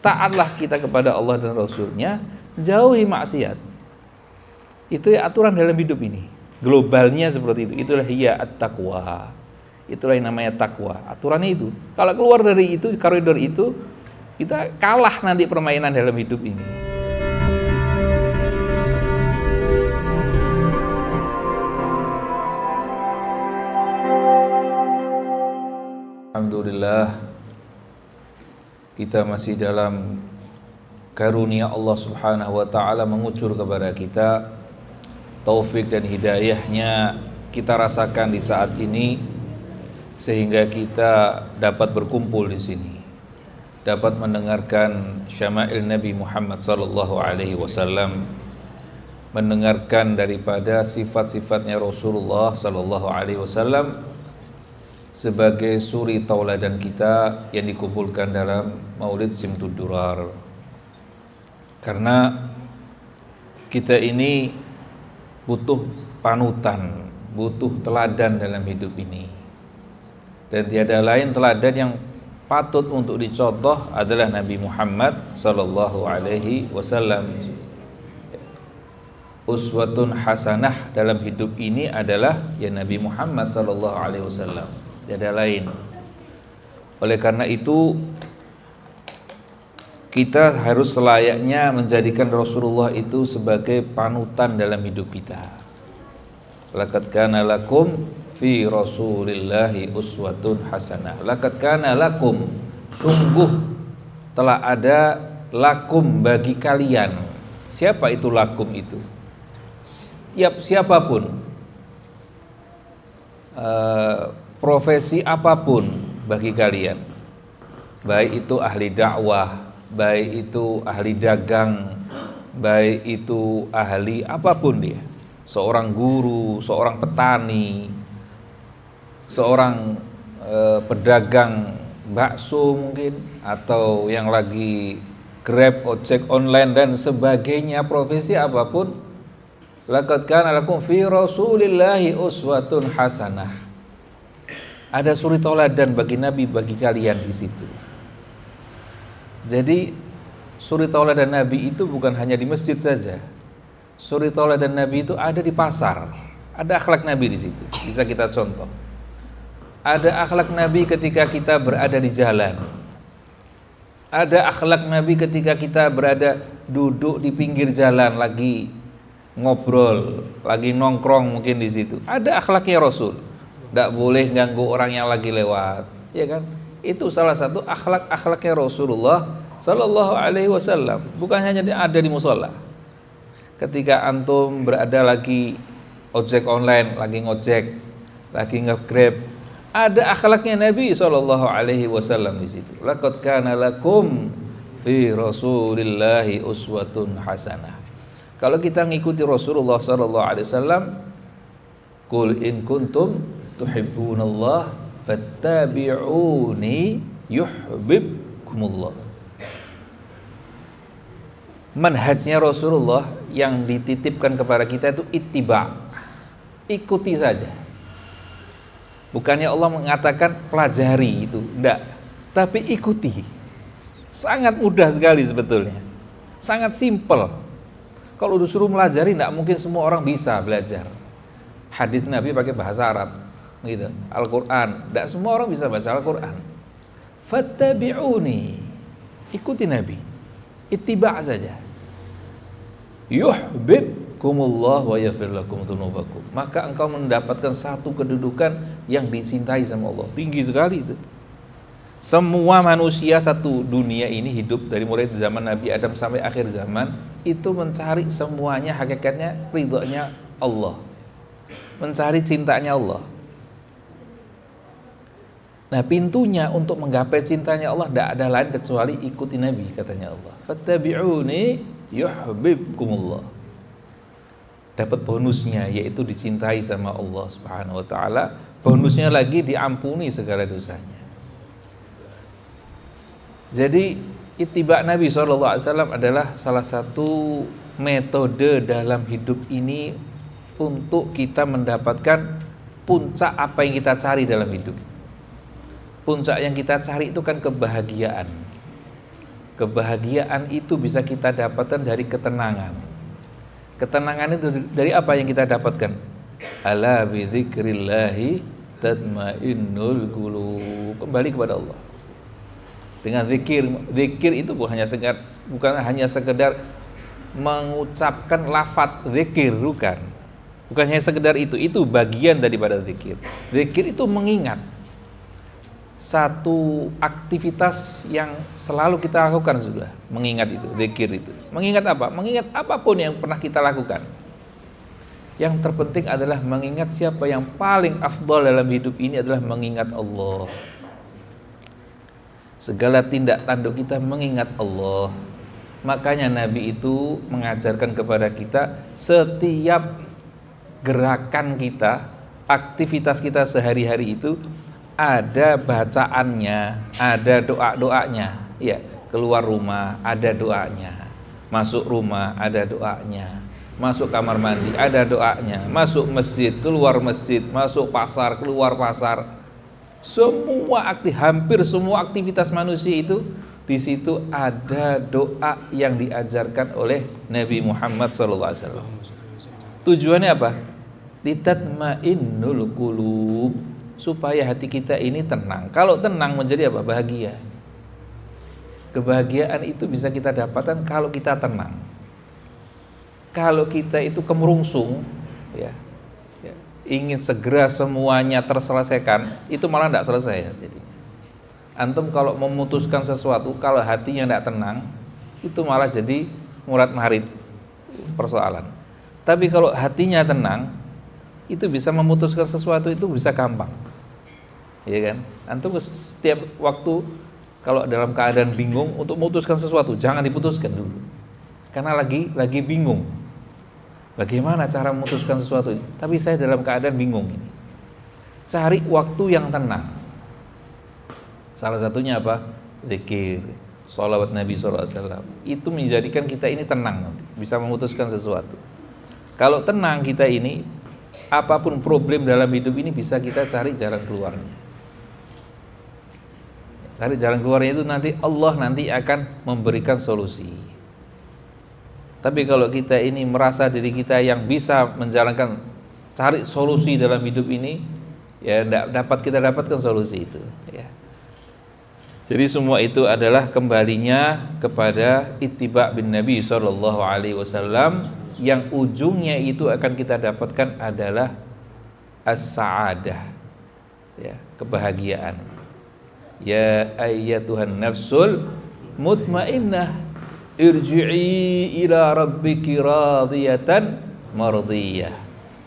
taatlah kita kepada Allah dan Rasulnya, jauhi maksiat. Itu ya aturan dalam hidup ini. Globalnya seperti itu. Itulah hiya at-taqwa. Itulah yang namanya takwa. Aturannya itu. Kalau keluar dari itu, koridor itu, kita kalah nanti permainan dalam hidup ini. Alhamdulillah, kita masih dalam karunia Allah Subhanahu wa taala mengucur kepada kita taufik dan hidayahnya kita rasakan di saat ini, sehingga kita dapat berkumpul di sini, dapat mendengarkan syama'il Nabi Muhammad sallallahu alaihi wasallam, mendengarkan daripada sifat-sifatnya Rasulullah sallallahu alaihi wasallam sebagai suri tauladan kita yang dikumpulkan dalam Maulid Simtud Durar. Karena kita ini butuh panutan, butuh teladan dalam hidup ini. Dan tiada lain teladan yang patut untuk dicontoh adalah Nabi Muhammad sallallahu alaihi wasallam. Uswatun hasanah dalam hidup ini adalah ya Nabi Muhammad sallallahu alaihi wasallam. Tiada lain. Oleh karena itu kita harus selayaknya menjadikan Rasulullah itu sebagai panutan dalam hidup kita. Laqad kana lakum fi Rasulillahi uswatun hasanah. Laqad kana lakum, sungguh telah ada lakum bagi kalian. Siapa itu lakum itu? Siapapun, profesi apapun bagi kalian, baik itu ahli dakwah, baik itu ahli dagang, baik itu ahli apapun dia, seorang guru, seorang petani, seorang pedagang bakso mungkin, atau yang lagi Grab, ojek online dan sebagainya, profesi apapun, laqad kana lakum fi Rasulillahi uswatun hasanah. Ada suri tauladan bagi Nabi, bagi kalian di situ. Jadi suri tauladan Nabi itu bukan hanya di masjid saja. Suri tauladan Nabi itu ada di pasar. Ada akhlak Nabi di situ. Bisa kita contoh. Ada akhlak Nabi ketika kita berada di jalan. Ada akhlak Nabi ketika kita berada duduk di pinggir jalan lagi ngobrol, lagi nongkrong mungkin di situ. Ada akhlaknya Rasul. Tidak boleh ganggu orang yang lagi lewat, ya kan? Itu salah satu akhlak-akhlaknya Rasulullah sallallahu alaihi wasallam. Bukan hanya ada di musola. Ketika antum berada lagi ojek online, lagi ngojek, lagi nge-grab, ada akhlaknya Nabi sallallahu alaihi wasallam di situ. Laqad kana lakum fi Rasulillahi uswatun hasanah. Kalau kita ngikuti Rasulullah sallallahu alaihi wasallam, qul in kuntum tuhibbunallah fattabi'uni yuhibbukumullah. Manhajnya Rasulullah yang dititipkan kepada kita itu ittiba', ikuti saja. Bukannya Allah mengatakan pelajari itu, enggak, tapi ikuti. Sangat mudah sekali sebetulnya, sangat simpel. Kalau disuruh melajari, enggak mungkin semua orang bisa belajar. Hadis Nabi pakai bahasa Arab, gitu. Al-Quran, tidak semua orang bisa baca Al-Quran. Fattabi'uni, ikuti Nabi, ittiba' saja. Yuhibbukumullah wa yaghfir lakum dzunubakum. Maka engkau mendapatkan satu kedudukan yang dicintai sama Allah, tinggi sekali itu. Semua manusia satu dunia ini hidup dari mulai zaman Nabi Adam sampai akhir zaman itu mencari semuanya hakikatnya ridhonya Allah, mencari cintanya Allah. Nah, pintunya untuk menggapai cintanya Allah tidak ada lain kecuali ikuti Nabi, katanya Allah. Fattabi'uni yuhibbukumullah. Dapat bonusnya yaitu dicintai sama Allah Subhanahu wa taala. Bonusnya lagi diampuni segala dosanya. Jadi ittiba' Nabi SAW adalah salah satu metode dalam hidup ini untuk kita mendapatkan puncak apa yang kita cari dalam hidup. Puncak yang kita cari itu kan kebahagiaan. Kebahagiaan itu bisa kita dapatkan dari ketenangan. Ketenangan itu dari apa yang kita dapatkan? Ala bi dzikrillahi tatmainnul qulub. Kembali kepada Allah. Dengan zikir itu bukan hanya sekedar mengucapkan lafaz zikir, bukan hanya sekedar itu bagian daripada zikir. Zikir itu mengingat satu aktivitas yang selalu kita lakukan sudah, mengingat itu, zikir itu. Mengingat apa? Mengingat apapun yang pernah kita lakukan. Yang terpenting adalah mengingat siapa yang paling afdal dalam hidup ini adalah mengingat Allah. Segala tindak tanduk kita mengingat Allah. Makanya Nabi itu mengajarkan kepada kita setiap gerakan kita, aktivitas kita sehari-hari itu ada bacaannya, ada doa-doanya. Ya, keluar rumah ada doanya, masuk rumah ada doanya, masuk kamar mandi ada doanya, masuk masjid, keluar masjid, masuk pasar, keluar pasar. Hampir semua aktivitas manusia itu di situ ada doa yang diajarkan oleh Nabi Muhammad SAW. Tujuannya apa? Litatmainnul qulub, supaya hati kita ini tenang. Kalau tenang menjadi apa? Bahagia. Kebahagiaan itu bisa kita dapatkan kalau kita tenang. Kalau kita itu kemerungsung, ya, ingin segera semuanya terselesaikan, itu malah tidak selesai. Jadi, antum kalau memutuskan sesuatu, kalau hatinya tidak tenang, itu malah jadi murad marid persoalan. Tapi kalau hatinya tenang, itu bisa memutuskan sesuatu itu bisa gampang. Ya kan? Antum setiap waktu kalau dalam keadaan bingung untuk memutuskan sesuatu, jangan diputuskan dulu. Karena lagi bingung. Bagaimana cara memutuskan sesuatu? Tapi saya dalam keadaan bingung ini. Cari waktu yang tenang. Salah satunya apa? Zikir, sholawat Nabi SAW. Itu menjadikan kita ini tenang nanti, bisa memutuskan sesuatu. Kalau tenang kita ini, apapun problem dalam hidup ini bisa kita cari jalan keluarnya. Cari jalan keluarnya itu nanti Allah nanti akan memberikan solusi. Tapi kalau kita ini merasa diri kita yang bisa menjalankan, cari solusi dalam hidup ini, ya kita dapatkan solusi itu. Ya. Jadi semua itu adalah kembalinya kepada ittiba bin Nabi SAW, yang ujungnya itu akan kita dapatkan adalah as-sa'adah, ya, kebahagiaan. Ya ayyatuhan nafsul mutmainnah, irji'i ila rabbiki radiyatan mardiyah,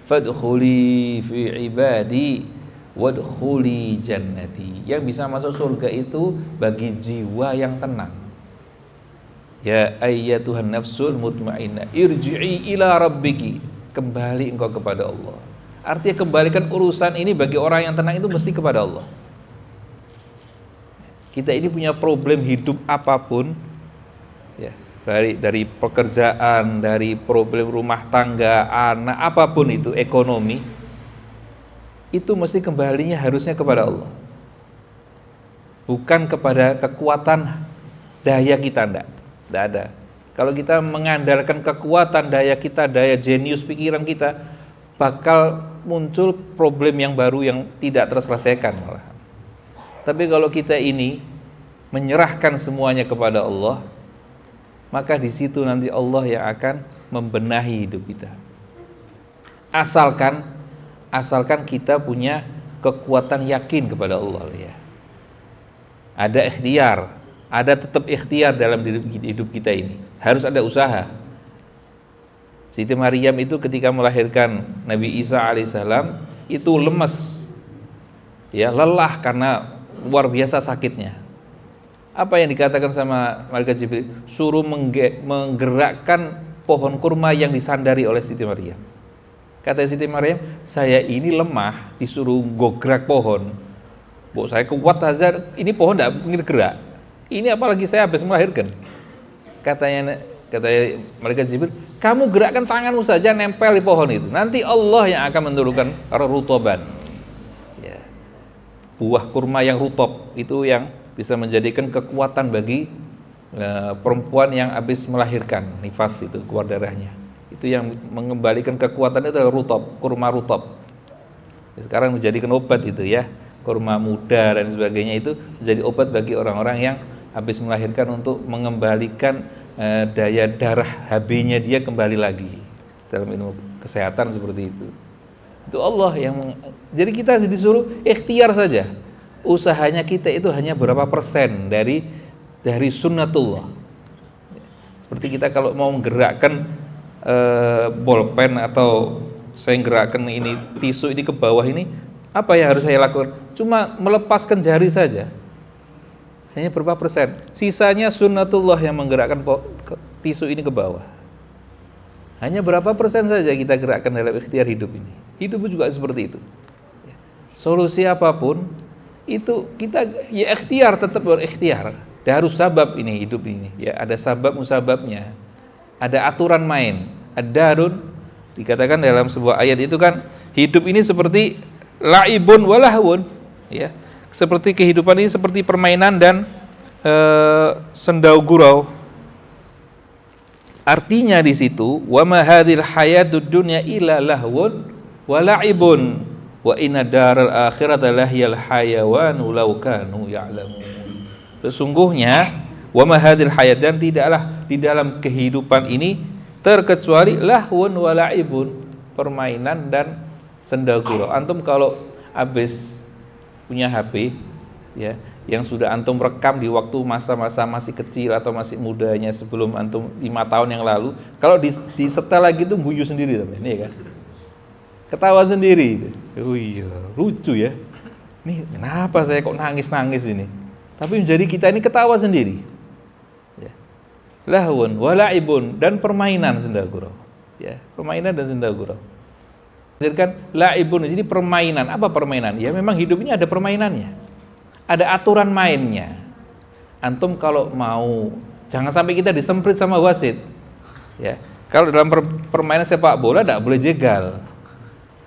fadkhuli fi ibadi wadkhuli jannati. Yang bisa masuk surga itu bagi jiwa yang tenang. Ya ayyatuhan nafsul mutmainnah, irji'i ila rabbiki, kembali engkau kepada Allah. Artinya kembalikan urusan ini bagi orang yang tenang itu mesti kepada Allah. Kita ini punya problem hidup apapun, ya, dari pekerjaan, dari problem rumah tangga, anak, apapun itu, ekonomi, itu mesti kembalinya harusnya kepada Allah, bukan kepada kekuatan daya kita. Tidak ada. Kalau kita mengandalkan kekuatan daya kita, daya jenius pikiran kita, bakal muncul problem yang baru yang tidak terselesaikan malah. Tapi kalau kita ini menyerahkan semuanya kepada Allah, maka di situ nanti Allah yang akan membenahi hidup kita. Asalkan kita punya kekuatan yakin kepada Allah, ya. Ada ikhtiar, ada tetap ikhtiar dalam hidup kita ini. Harus ada usaha. Siti Maryam itu ketika melahirkan Nabi Isa alaihissalam itu lemes, ya, lelah karena luar biasa sakitnya. Apa yang dikatakan sama malaikat Jibril? Suruh menggerakkan pohon kurma yang disandari oleh Siti Maryam. Kata Siti Maryam, saya ini lemah, disuruh gograk pohon. Bu, saya kuat saja, ini pohon tidak mungkin gerak. Ini apalagi saya habis melahirkan. Katanya malaikat Jibril, kamu gerakkan tanganmu saja nempel di pohon itu. Nanti Allah yang akan menurunkan rutoban. Ya. Buah kurma yang rutop itu yang bisa menjadikan kekuatan bagi perempuan yang habis melahirkan, nifas itu keluar darahnya. Itu yang mengembalikan kekuatan itu adalah rutop, kurma rutop. Sekarang menjadikan obat itu ya, kurma muda dan sebagainya itu menjadi obat bagi orang-orang yang habis melahirkan untuk mengembalikan daya darah HB-nya dia kembali lagi. Dalam ilmu kesehatan seperti itu. Itu Allah yang jadi kita disuruh ikhtiar saja. Usahanya kita itu hanya berapa persen dari sunnatullah. Seperti kita kalau mau menggerakkan bolpen atau saya gerakkan ini tisu ini ke bawah ini, apa yang harus saya lakukan? Cuma melepaskan jari saja. Hanya berapa persen? Sisanya sunnatullah yang menggerakkan tisu ini ke bawah. Hanya berapa persen saja kita gerakkan dalam ikhtiar hidup ini. Hidup juga seperti itu. Solusi apapun itu kita ya ikhtiar, tetap berikhtiar. Darus sabab ini hidup ini. Ya ada sabab musababnya. Ada aturan main. Ad-darun dikatakan dalam sebuah ayat itu kan hidup ini seperti la'ibun walahwun, ya. Seperti kehidupan ini seperti permainan dan sendau gurau. Artinya di situ wa ma hadhil hayatud dunya illa lahwun wa la'ibun wa inna daral akhirata lahiyal hayawanu law kanu ya'lamun. Sesungguhnya wa ma hadhil hayat, dan tidaklah di dalam kehidupan ini terkecuali lahwun wa la'ibun, permainan dan sendau gurau. Antum kalau habis punya HP ya, yang sudah antum rekam di waktu masa-masa masih kecil atau masih mudanya sebelum antum 5 tahun yang lalu, kalau disetel lagi tuh guyu sendiri teman, ini kan, ketawa sendiri. Oh iya, lucu ya. Ini kenapa saya kok nangis-nangis ini? Tapi menjadi kita ini ketawa sendiri. Ya. Lahun wala'ibun, dan permainan sendau gurau. Ya, permainan dan sendau gurau. Kan la'ibun di sini permainan. Apa permainan? Ya memang hidup ini ada permainannya. Ada aturan mainnya. Antum kalau mau, jangan sampai kita disemprit sama wasit. Ya, kalau dalam permainan sepak bola tidak boleh jegal,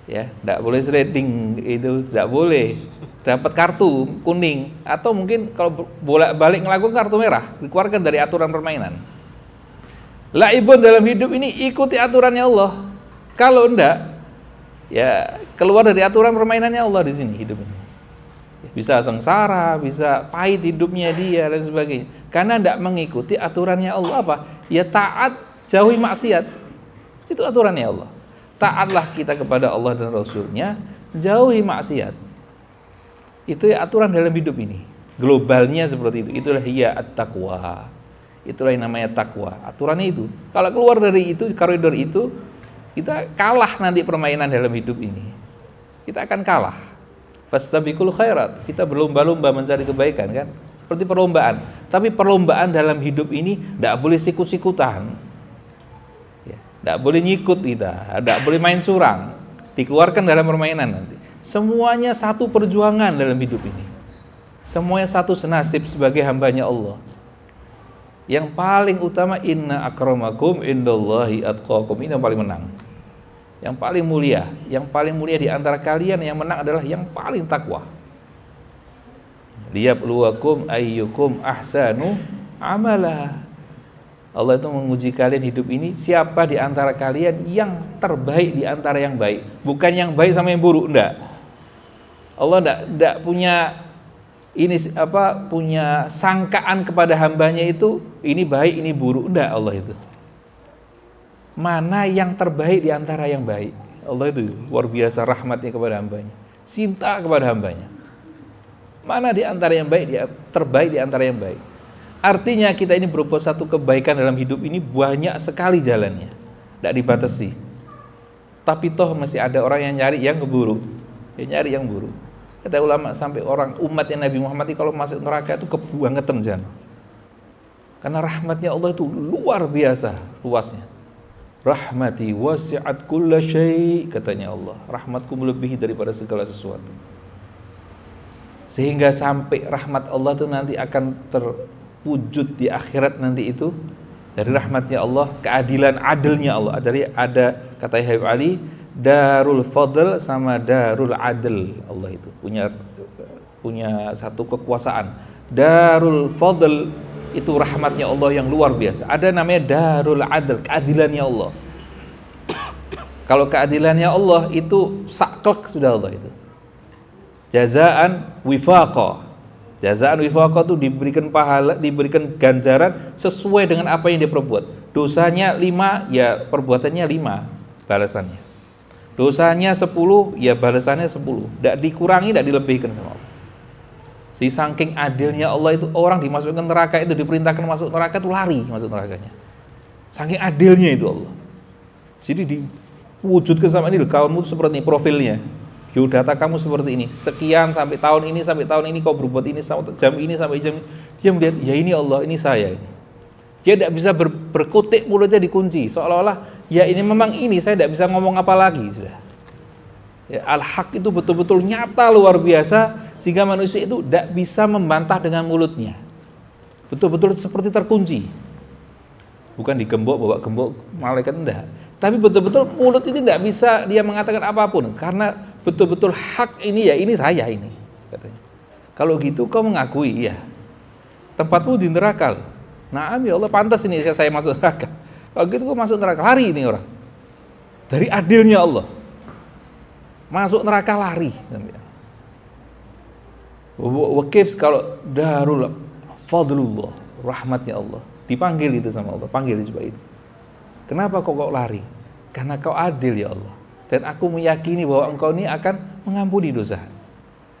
ya, tidak boleh sliding, itu tidak boleh. Dapat kartu kuning atau mungkin kalau bolak-balik ngelakukan kartu merah, dikeluarkan dari aturan permainan. Laibun dalam hidup ini ikuti aturannya Allah. Kalau enggak, ya keluar dari aturan permainannya Allah di sini hidup ini. Bisa sengsara, bisa pahit hidupnya dia dan sebagainya. Karena tidak mengikuti aturannya Allah. Apa? Ya taat, jauhi maksiat. Itu aturannya Allah. Taatlah kita kepada Allah dan Rasulnya, jauhi maksiat. Itu ya aturan dalam hidup ini. Globalnya seperti itu. Itulah hiya at-taqwa. Itulah yang namanya takwa. Aturannya itu. Kalau keluar dari itu, koridor itu, kita kalah nanti permainan dalam hidup ini. Kita akan kalah. Fastabiqul khairat, kita berlomba-lomba mencari kebaikan kan, seperti perlombaan. Tapi perlombaan dalam hidup ini tidak boleh sikut-sikutan, ya, tidak boleh nyikut kita, tidak boleh main curang, dikeluarkan dalam permainan nanti. Semuanya satu perjuangan dalam hidup ini, semuanya satu senasib sebagai hambanya Allah. Yang paling utama inna akramakum indallahi atqakum, ini yang paling menang. Yang paling mulia di antara kalian yang menang adalah yang paling takwa. Liyabluwakum ayyukum ahsanu amala. Allah itu menguji kalian hidup ini, siapa di antara kalian yang terbaik di antara yang baik. Bukan yang baik sama yang buruk, enggak. Allah enggak punya punya sangkaan kepada hambanya itu ini baik, ini buruk, enggak Allah itu. Mana yang terbaik di antara yang baik. Allah itu luar biasa rahmatnya kepada hambanya, cinta kepada hambanya. Mana di antara yang baik, dia terbaik di antara yang baik. Artinya kita ini berbuat satu kebaikan dalam hidup ini banyak sekali jalannya, tidak dibatasi. Tapi toh masih ada orang yang nyari yang buruk, nyari yang buruk. Kata ulama sampai orang umatnya Nabi Muhammad kalau masuk neraka itu kebangetan jana. Karena rahmatnya Allah itu luar biasa luasnya. Rahmati wasi'at kulla syai', katanya Allah. Rahmatku melebihi daripada segala sesuatu. Sehingga sampai rahmat Allah itu nanti akan terwujud di akhirat nanti itu dari rahmatnya Allah, keadilan adilnya Allah. Ada kata Habib Ali, darul fadl sama darul adl. Allah itu punya satu kekuasaan. Darul fadl itu rahmatnya Allah yang luar biasa. Ada namanya Darul Adl, keadilannya Allah. Kalau keadilannya Allah itu saklek sudah Allah itu. Jazaan wifaqa. Jazaan wifaqa itu diberikan pahala, diberikan ganjaran sesuai dengan apa yang dia perbuat. Dosanya 5, ya perbuatannya 5 balasannya. Dosanya 10, ya balasannya 10. Tidak dikurangi, tidak dilebihkan sama Allah. Si saking adilnya Allah itu, orang dimasukkan neraka itu, diperintahkan masuk neraka itu lari masuk nerakanya. Saking adilnya itu Allah. Jadi diwujudkan sama ini, kamu seperti ini profilnya. Biodata kamu seperti ini. Sekian sampai tahun ini kau berbuat ini, sampai jam ini sampai jam ini. Dia melihat, ya ini Allah, ini saya ini. Dia tidak bisa berkutik, mulutnya dikunci. Seolah-olah, ya ini memang ini, saya tidak bisa ngomong apa lagi sudah. Ya, al-haq itu betul-betul nyata luar biasa, sehingga manusia itu tidak bisa membantah dengan mulutnya. Betul-betul seperti terkunci. Bukan digembok, bawa gembok malaikat, enggak. Tapi betul-betul mulut ini tidak bisa dia mengatakan apapun, karena betul-betul hak ini, ya ini saya ini katanya. Kalau gitu kau mengakui, iya tempatmu di neraka. Naam ya Allah, pantas ini saya masuk neraka. Kalau gitu kau masuk neraka, lari ini orang. Dari adilnya Allah. Masuk neraka lari. Wakif kalau darul fadlullah, rahmatnya Allah. Dipanggil itu sama Allah, panggil coba itu. Kenapa kau lari? Karena kau adil ya Allah. Dan aku meyakini bahwa engkau ini akan mengampuni dosa.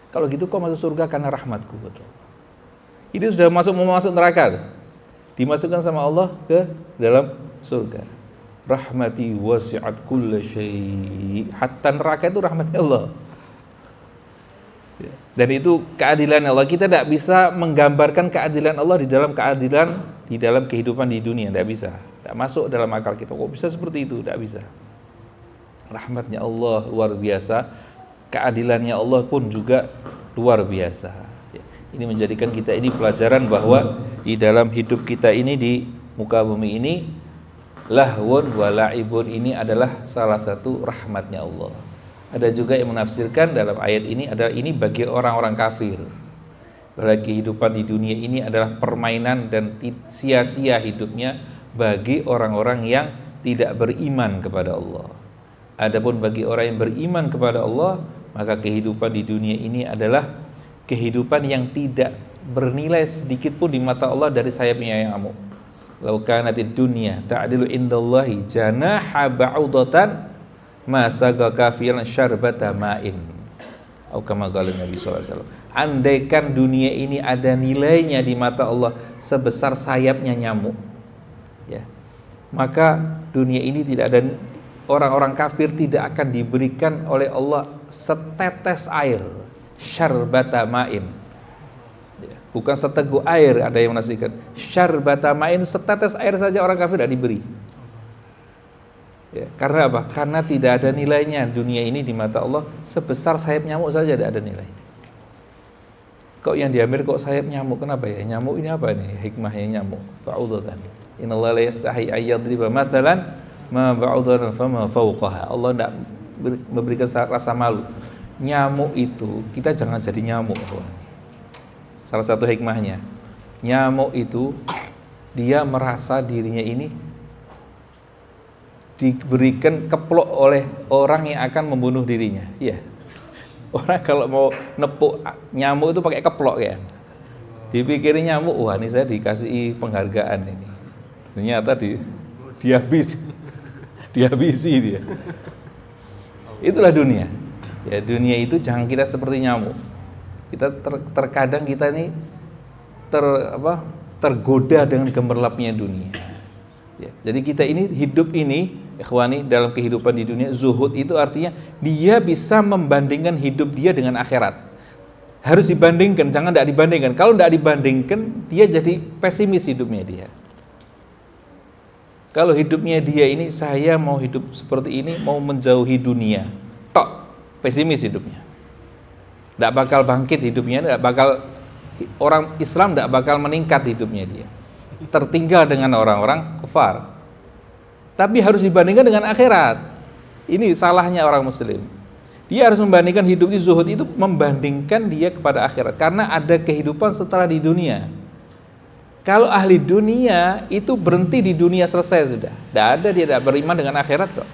Kalau gitu kau masuk surga karena rahmatku. Betul. Itu sudah mau masuk neraka. Dimasukkan sama Allah ke dalam surga. Rahmati wasi'at kulla syai'. Hatta neraka itu rahmatnya Allah. Dan itu keadilan Allah. Kita tidak bisa menggambarkan keadilan Allah di dalam keadilan di dalam kehidupan di dunia. Tidak bisa. Tidak masuk dalam akal kita. Kok bisa seperti itu? Tidak bisa. Rahmatnya Allah luar biasa. Keadilannya Allah pun juga luar biasa. Ini menjadikan kita ini pelajaran bahwa di dalam hidup kita ini di muka bumi ini, lahwun wa la'ibun ini adalah salah satu rahmatnya Allah. Ada juga yang menafsirkan dalam ayat ini adalah ini bagi orang-orang kafir. Bahwa kehidupan di dunia ini adalah permainan dan sia-sia hidupnya bagi orang-orang yang tidak beriman kepada Allah. Adapun bagi orang yang beriman kepada Allah, maka kehidupan di dunia ini adalah kehidupan yang tidak bernilai sedikit pun di mata Allah dari sayapnya nyamuk. Lau kanatid dunya ta'dilu indallahi janaha ba'udatan ma saga kafiran syarbata ma'in. Atau kama qala Nabi sallallahu alaihi wasallam. Andaikan dunia ini ada nilainya di mata Allah sebesar sayapnya nyamuk, ya, maka dunia ini tidak ada, orang-orang kafir tidak akan diberikan oleh Allah setetes air, syarbata ma'in, ya, bukan seteguk air. Ada yang menafsirkan syarbata ma'in, setetes air saja orang kafir tidak diberi, ya, karena apa? Karena tidak ada nilainya dunia ini di mata Allah sebesar sayap nyamuk saja, tidak ada nilainya. Kok yang diambil kok sayap nyamuk, kenapa ya? Nyamuk ini apa nih hikmahnya nyamuk? Ba'udatan. Innallaha la yastahi ayyadriba mathalan ma ba'udatan fama fawqaha. Allah tidak memberikan rasa malu. Nyamuk itu, kita jangan jadi nyamuk. Salah satu hikmahnya, nyamuk itu dia merasa dirinya ini diberikan keplok oleh orang yang akan membunuh dirinya. Iya. Orang kalau mau nepuk nyamuk itu pakai keplok ya. Dipikirin nyamuk, wah ini saya dikasih penghargaan ini. Ternyata dihabisi dia. Itulah dunia. Ya, dunia itu jangan kita seperti nyamuk. Kita terkadang kita ini tergoda dengan gemerlapnya dunia. Ya, jadi kita ini hidup ini, ikhwani, dalam kehidupan di dunia, zuhud itu artinya dia bisa membandingkan hidup dia dengan akhirat. Harus dibandingkan, jangan tidak dibandingkan. Kalau tidak dibandingkan, dia jadi pesimis hidupnya dia. Kalau hidupnya dia ini, saya mau hidup seperti ini, mau menjauhi dunia, tok, pesimis hidupnya. Tidak bakal bangkit hidupnya, tidak bakal, orang Islam tidak bakal meningkat hidupnya dia. Tertinggal dengan orang-orang kufar. Tapi harus dibandingkan dengan akhirat. Ini salahnya orang muslim. Dia harus membandingkan hidup di zuhud itu, membandingkan dia kepada akhirat. Karena ada kehidupan setelah di dunia. Kalau ahli dunia itu berhenti di dunia, selesai sudah. Tidak ada, dia tidak beriman dengan akhirat kok.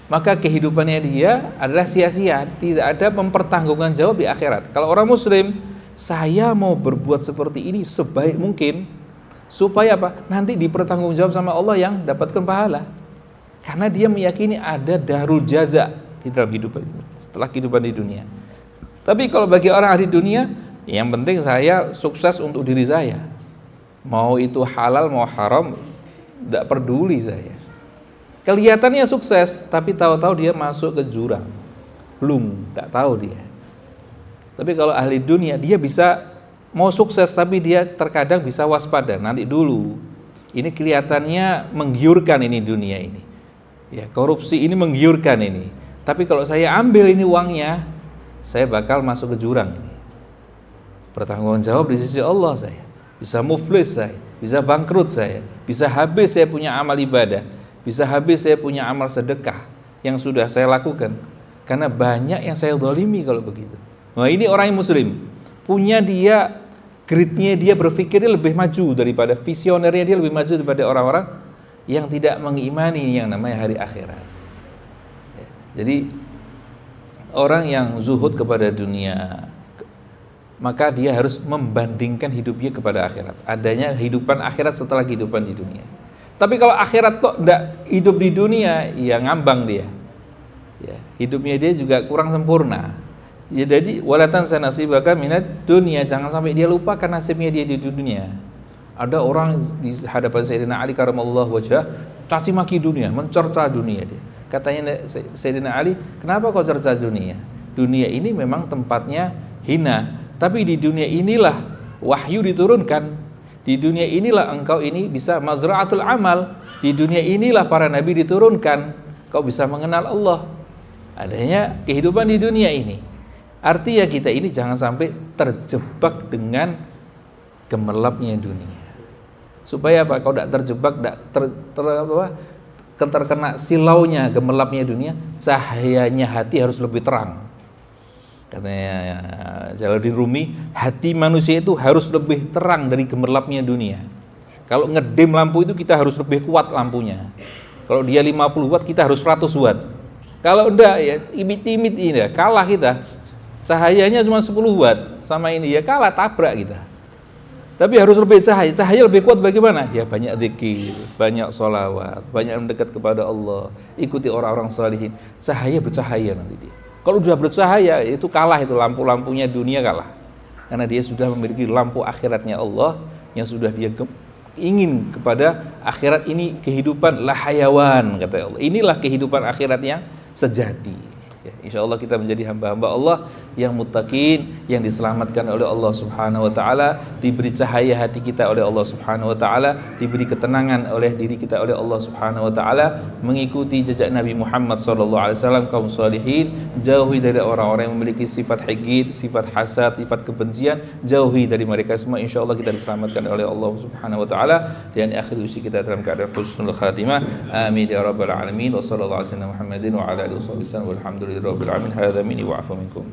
Maka kehidupannya dia adalah sia-sia, tidak ada mempertanggungan jawab di akhirat. Kalau orang muslim, saya mau berbuat seperti ini sebaik mungkin supaya apa? Nanti dipertanggungjawab sama Allah yang dapatkan pahala. Karena dia meyakini ada darul jaza di dalam hidup setelah kehidupan di dunia. Tapi kalau bagi orang ahli dunia, yang penting saya sukses untuk diri saya. Mau itu halal mau haram, tidak peduli saya. Kelihatannya sukses, tapi tahu-tahu dia masuk ke jurang, tidak tahu dia. Tapi kalau ahli dunia, dia bisa mau sukses, tapi dia terkadang bisa waspada. Nanti dulu, ini kelihatannya menggiurkan ini dunia ini. Ya, korupsi ini menggiurkan ini. Tapi kalau saya ambil ini uangnya, saya bakal masuk ke jurang ini. Bertanggung jawab di sisi Allah saya. Bisa muflis saya, bisa bangkrut saya, bisa habis saya punya amal ibadah, bisa habis saya punya amal sedekah yang sudah saya lakukan. Karena banyak yang saya zalimi kalau begitu. Nah, ini orang yang muslim, punya dia, gridnya dia berpikirnya lebih maju daripada, visionernya dia lebih maju daripada orang-orang yang tidak mengimani yang namanya hari akhirat. Jadi orang yang zuhud kepada dunia, maka dia harus membandingkan hidupnya kepada akhirat. Adanya kehidupan akhirat setelah kehidupan di dunia. Tapi kalau akhirat kok tidak hidup di dunia, ya ngambang dia. Ya, hidupnya dia juga kurang sempurna. Ya, jadi walatan sanasibaka minad dunia, jangan sampai dia lupakan nasibnya dia di dunia. Ada orang di hadapan Sayyidina Ali karamallahu wajhah caci maki dunia, mencerca dunia dia. Katanya Sayyidina Ali, kenapa kau cerca dunia? Dunia ini memang tempatnya hina. Tapi di dunia inilah wahyu diturunkan. Di dunia inilah engkau ini bisa mazra'atul amal. Di dunia inilah para nabi diturunkan. Kau bisa mengenal Allah. Adanya kehidupan di dunia ini. Artinya kita ini jangan sampai terjebak dengan gemerlapnya dunia. Supaya apa? Kau tidak terjebak, tidak terkena silaunya gemerlapnya dunia. Cahayanya hati harus lebih terang. Katanya Jalaluddin Rumi, hati manusia itu harus lebih terang dari gemerlapnya dunia. Kalau ngedem lampu itu kita harus lebih kuat lampunya. Kalau dia 50 watt kita harus 100 watt. Kalau enggak ya imit-imit ini ya, kalah kita. Cahayanya cuma 10 watt sama ini ya kalah, tabrak kita. Tapi harus lebih cahaya. Cahaya lebih kuat bagaimana? Ya banyak zikir, banyak sholawat, banyak mendekat kepada Allah, ikuti orang-orang salihin. Cahaya bercahaya nanti dia. Kalau sudah bercahaya itu kalah, itu lampu-lampunya dunia kalah. Karena dia sudah memiliki lampu akhiratnya Allah yang sudah dia ingin kepada akhirat ini, kehidupan la hayawan kata Allah. Inilah kehidupan akhirat yang sejati. Ya, insya Allah kita menjadi hamba-hamba Allah yang muttaqin, yang diselamatkan oleh Allah Subhanahu wa taala, diberi cahaya hati kita oleh Allah Subhanahu wa taala, diberi ketenangan oleh diri kita oleh Allah Subhanahu wa taala, mengikuti jejak Nabi Muhammad sallallahu alaihi wasallam, kaum salihin, jauhi dari orang-orang yang memiliki sifat hikid, sifat hasad, sifat kebencian, jauhi dari mereka semua. Insya Allah kita diselamatkan oleh Allah Subhanahu wa taala dan akhir usia kita dalam keadaan husnul khatimah. Amin ya rabbal alamin. Wa sallallahu alaihi wasallam Muhammadin wa ala alihi wasallam. Walhamdulillahirabbil alamin. Hadza minni wa afa minkum.